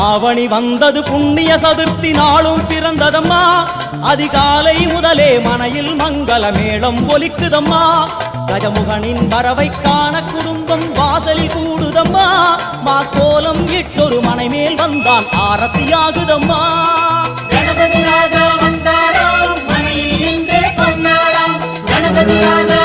ஆவணி வந்தது புண்ணிய சதுர்த்தி நாளும் பிறந்ததம்மா அதிகாலை முதலே மனையில் மங்கள மேளம் ஒலிக்குதம்மா கஜமுகனின் வரவை காண குடும்பம் வாசலில் கூடுதம்மா மாக்கோலம் இட்டொரு மனை மேல் வந்தான் ஆரத்தியாகுதம்மா கணபதி ராஜா வந்தாராம் மனையில் நின்றே கொண்டாடாம் கணபதி ராஜா